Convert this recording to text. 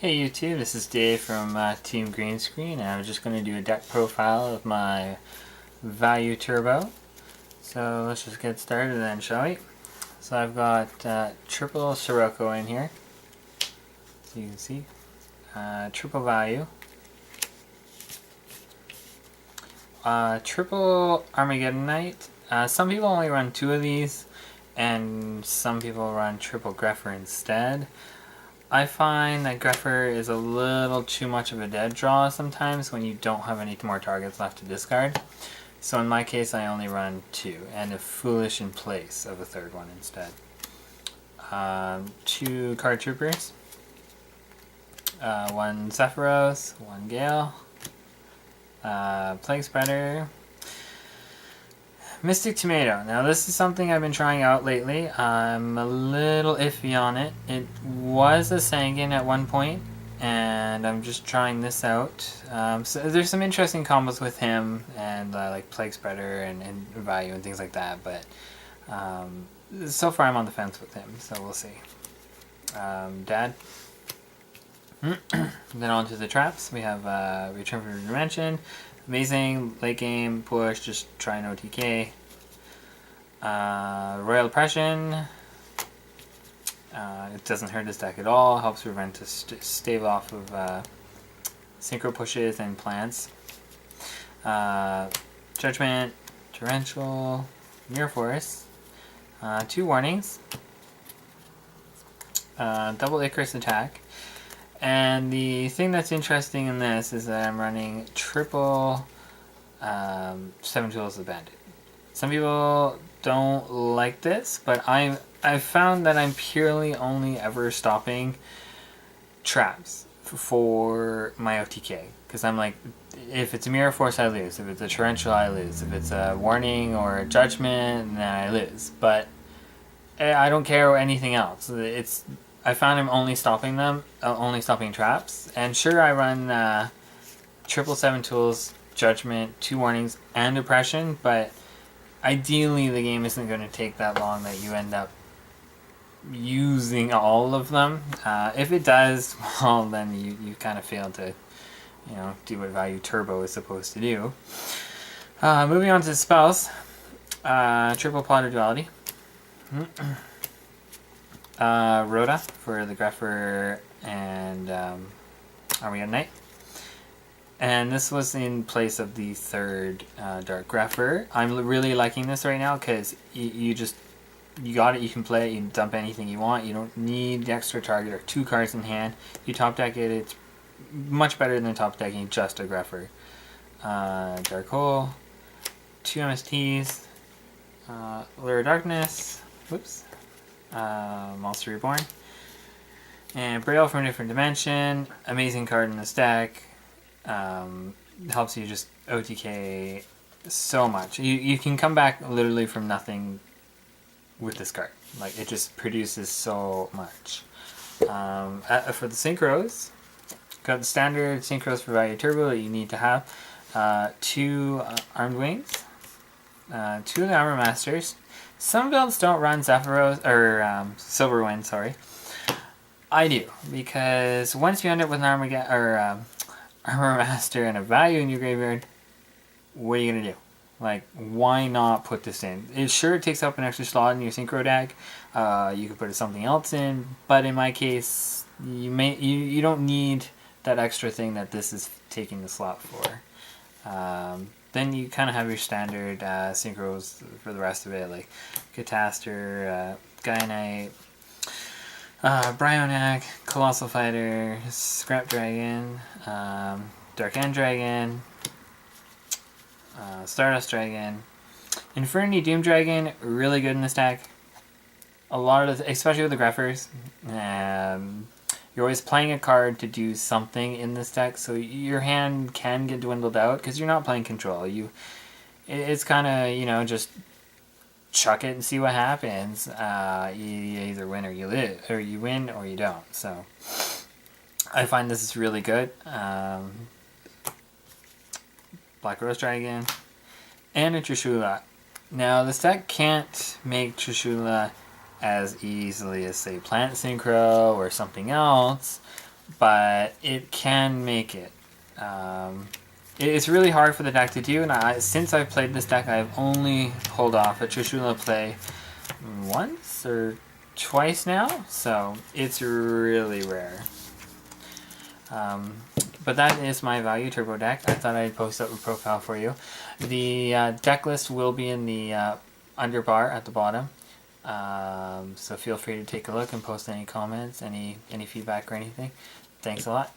Hey YouTube, this is Dave from Team Green Screen, and I'm just going to do a deck profile of my Vayu Turbo. So let's just get started then, shall we? So I've got triple Sirocco in here, so you can see. Triple Vayu. Triple Armageddon Knight. Some people only run 2 of these, and some people run triple Grepher instead. I find that Grepher is a little too much of a dead draw sometimes when you don't have any more targets left to discard. So in my case, I only run 2, and a Foolish in place of a third one instead. 2 card troopers, 1 Zephyros, 1 Gale, Plaguespreader, Mystic Tomato. Now this is something I've been trying out lately. I'm a little iffy on it. It was a Sanguine at one point, and I'm just trying this out. So there's some interesting combos with him, and like Plaguespreader and Vayu and things like that, but so far I'm on the fence with him, so we'll see. Dad. Then on to the traps. We have Return from the Dimension. Amazing, late game, push, just try an OTK. Royal Oppression. It doesn't hurt this deck at all, helps prevent a stave off of synchro pushes and plants. Judgment, Torrential, Mirror Force. 2 warnings. Double Icarus Attack. And the thing that's interesting in this is that I'm running triple 7 Tools of Bandit. Some people don't like this, but I've found that I'm purely only ever stopping traps for my OTK. Because I'm like, if it's a Mirror Force, I lose. If it's a Torrential, I lose. If it's a Warning or a Judgment, then I lose. But I don't care anything else. I found I'm only stopping them, only stopping traps. And sure, I run triple 7 Tools, Judgment, 2 warnings, and Oppression, but ideally the game isn't going to take that long that you end up using all of them. If it does, well, then you kind of fail to, do what Vayu Turbo is supposed to do. Moving on to spells, triple Pot of Duaity. RoTA for the Grepher and Armageddon Knight. And this was in place of the third Dark Grepher. I'm really liking this right now because you got it, you can play it, you can dump anything you want. You don't need the extra target or 2 cards in hand. You top deck it, it's much better than top decking just a Grepher. Dark Hole, 2 MSTs, Allure of Darkness, whoops. Monster Reborn, and Braille from a Different Dimension. Amazing card in this deck. Helps you just OTK so much. You can come back literally from nothing with this card. Like, it just produces so much. For the synchros, got the standard synchros for Vayu Turbo that you need to have. 2 Armed Wings, 2 of the Armor Masters. Some builds don't run Zephyros, or Silverwind, sorry. I do, because once you end up with an Armageddon, or Armor Master and a Vayu in your graveyard, what are you going to do? Like, why not put this in? It takes up an extra slot in your synchro deck. You could put something else in, but in my case, you don't need that extra thing that this is taking the slot for. Then you kind of have your standard synchros for the rest of it, like Catastor, Gaia Knight, Bryonac, Colossal Fighter, Scrap Dragon, Dark End Dragon, Stardust Dragon, Infernity Doom Dragon, really good in this deck. A lot of especially with the Grephers, you're always playing a card to do something in this deck, so your hand can get dwindled out because you're not playing control. It's kind of, just chuck it and see what happens. You either win or you lose, or you win or you don't. So I find this is really good. Black Rose Dragon and a Trishula. Now this deck can't make Trishula as easily as, say, Plant Synchro or something else, but it can make it. It's really hard for the deck to do, and since I've played this deck, I've only pulled off a Trishula play once or twice now, so it's really rare. But that is my Vayu Turbo deck. I thought I'd post up a profile for you. The deck list will be in the underbar at the bottom, so feel free to take a look and post any comments, any feedback or anything. Thanks a lot.